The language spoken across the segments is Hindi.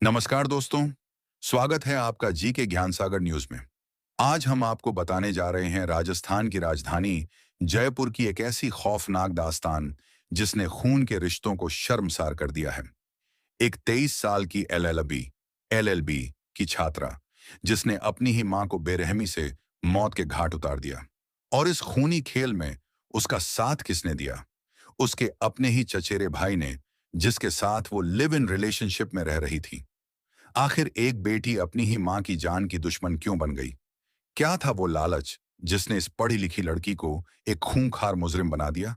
नमस्कार दोस्तों, स्वागत है आपका जी के ज्ञान सागर न्यूज में। आज हम आपको बताने जा रहे हैं राजस्थान की राजधानी जयपुर की एक ऐसी खौफनाक दास्तान जिसने खून के रिश्तों को शर्मसार कर दिया है। एक 23 साल की एलएलबी की छात्रा जिसने अपनी ही मां को बेरहमी से मौत के घाट उतार दिया। और इस खूनी खेल में उसका साथ किसने दिया? उसके अपने ही चचेरे भाई ने, जिसके साथ वो लिव इन रिलेशनशिप में रह रही थी। आखिर एक बेटी अपनी ही मां की जान की दुश्मन क्यों बन गई? क्या था वो लालच जिसने इस पढ़ी लिखी लड़की को एक खूंखार मुजरिम बना दिया?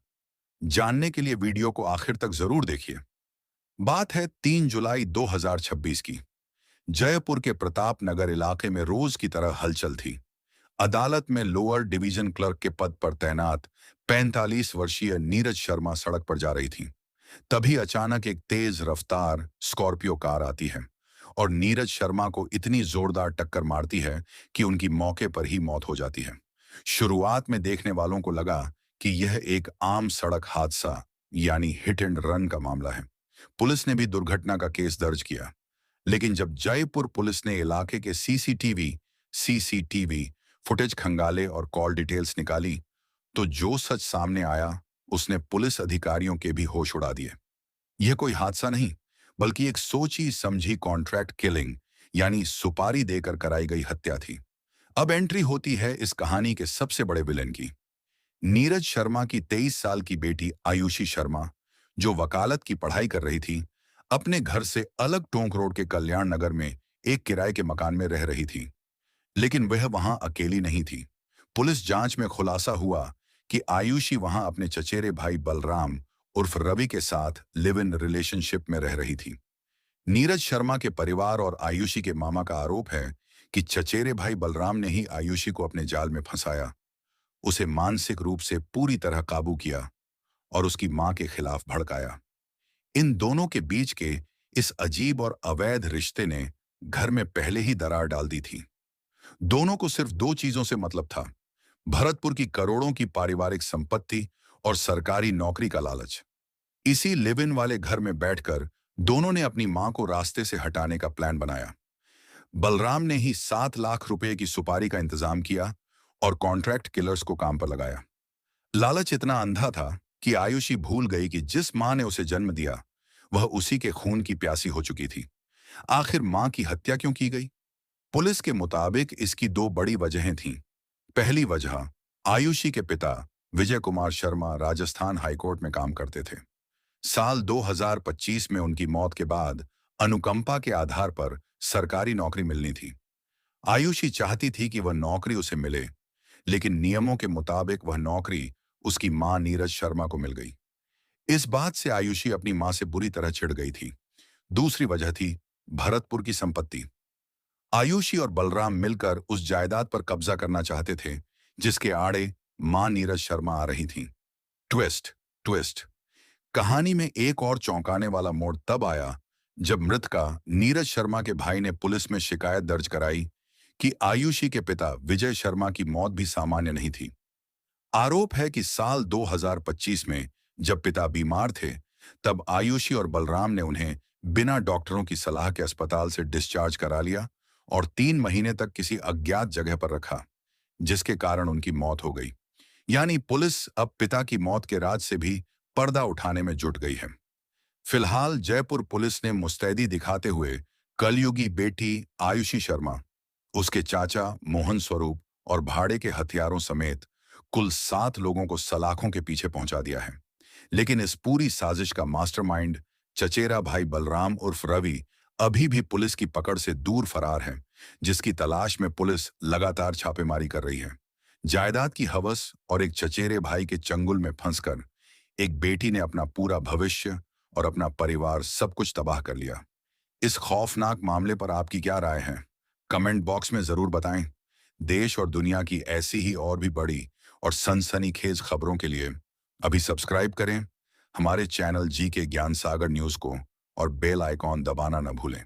जानने के लिए वीडियो को आखिर तक जरूर देखिए। बात है 3 जुलाई 2026 की। जयपुर के प्रताप नगर इलाके में रोज की तरह हलचल थी। अदालत में लोअर डिवीजन क्लर्क के पद पर तैनात 45 वर्षीय नीरज शर्मा सड़क पर जा रही थी। तभी अचानक एक तेज रफ्तार स्कॉर्पियो कार आती है और नीरज शर्मा को इतनी जोरदार टक्कर मारती है कि उनकी मौके पर ही मौत हो जाती है। शुरुआत में देखने वालों को लगा कि यह एक आम सड़क हादसा यानी हिट एंड रन का मामला है। पुलिस ने भी दुर्घटना का केस दर्ज किया। लेकिन जब जयपुर पुलिस ने इलाके के सीसीटीवी फुटेज खंगाले और कॉल डिटेल्स निकाली, तो जो सच सामने आया उसने पुलिस अधिकारियों के भी होश उड़ा दिए। यह कोई हादसा नहीं, बल्कि एक सोची समझी कॉन्ट्रैक्ट किलिंग यानी सुपारी देकर कराई गई हत्या थी। अब एंट्री होती है इस कहानी के सबसे बड़े विलेन की। नीरज शर्मा की 23 साल की बेटी आयुषी शर्मा, जो वकालत की पढ़ाई कर रही थी, अपने घर से अलग टोंक रोड के कल्याण नगर में एक किराए के मकान में रह रही थी। लेकिन वह वहां अकेली नहीं थी। पुलिस जांच में खुलासा हुआ कि आयुषी वहां अपने चचेरे भाई बलराम उर्फ रवि के साथ लिव इन रिलेशनशिप में रह रही थी। नीरज शर्मा के परिवार और आयुषी के मामा का आरोप है कि चचेरे भाई बलराम ने ही आयुषी को अपने जाल में फंसाया, उसे मानसिक रूप से पूरी तरह काबू किया और उसकी मां के खिलाफ भड़काया। इन दोनों के बीच के इस अजीब और अवैध रिश्ते ने घर में पहले ही दरार डाल दी थी। दोनों को सिर्फ दो चीजों से मतलब था: भरतपुर की करोड़ों की पारिवारिक संपत्ति और सरकारी नौकरी का लालच। इसी लिव इन वाले घर में बैठकर दोनों ने अपनी मां को रास्ते से हटाने का प्लान बनाया। बलराम ने ही 7 लाख रुपए की सुपारी का इंतजाम किया और कॉन्ट्रैक्ट किलर्स को काम पर लगाया। लालच इतना अंधा था कि आयुषी भूल गई कि जिस मां ने उसे जन्म दिया वह उसी के खून की प्यासी हो चुकी थी। आखिर मां की हत्या क्यों की गई? पुलिस के मुताबिक इसकी दो बड़ी वजहें थीं। पहली वजह, आयुषी के पिता विजय कुमार शर्मा राजस्थान हाईकोर्ट में काम करते थे। साल 2025 में उनकी मौत के बाद अनुकंपा के आधार पर सरकारी नौकरी मिलनी थी। आयुषी चाहती थी कि वह नौकरी उसे मिले, लेकिन नियमों के मुताबिक वह नौकरी उसकी मां नीरज शर्मा को मिल गई। इस बात से आयुषी अपनी मां से बुरी तरह चिढ़ गई थी। दूसरी वजह थी भरतपुर की संपत्ति। आयुषी और बलराम मिलकर उस जायदाद पर कब्जा करना चाहते थे जिसके आड़े मां नीरज शर्मा आ रही थीं। ट्विस्ट ट्विस्ट कहानी में एक और चौंकाने वाला मोड़ तब आया जब मृतका नीरज शर्मा के भाई ने पुलिस में शिकायत दर्ज कराई कि आयुषी के पिता विजय शर्मा की मौत भी सामान्य नहीं थी। आरोप है कि साल 2025 में जब पिता बीमार थे, तब आयुषी और बलराम ने उन्हें बिना डॉक्टरों की सलाह के अस्पताल से डिस्चार्ज करा लिया और 3 महीने तक किसी अज्ञात जगह पर रखा, जिसके कारण उनकी मौत हो गई। यानी पुलिस अब पिता की मौत के राज से भी पर्दा उठाने में जुट गई है। फिलहाल जयपुर पुलिस ने मुस्तैदी दिखाते हुए कलयुगी बेटी आयुषी शर्मा, उसके चाचा मोहन स्वरूप और भाड़े के हथियारों समेत कुल 7 लोगों को सलाखों के पीछे पहुंचा दिया है। लेकिन इस पूरी साजिश का मास्टरमाइंड चचेरा भाई बलराम उर्फ रवि अभी भी पुलिस की पकड़ से दूर फरार है, जिसकी तलाश में पुलिस लगातार छापेमारी कर रही है। जायदाद की हवस और एक चचेरे भाई के चंगुल में फंसकर एक बेटी ने अपना पूरा भविष्य और अपना परिवार सब कुछ तबाह कर लिया। इस खौफनाक मामले पर आपकी क्या राय है? कमेंट बॉक्स में जरूर बताएं। देश और दुनिया की ऐसी ही और भी बड़ी और सनसनीखेज खबरों के लिए अभी सब्सक्राइब करें हमारे चैनल जी के ज्ञान सागर न्यूज को और बेल आइकॉन दबाना न भूलें।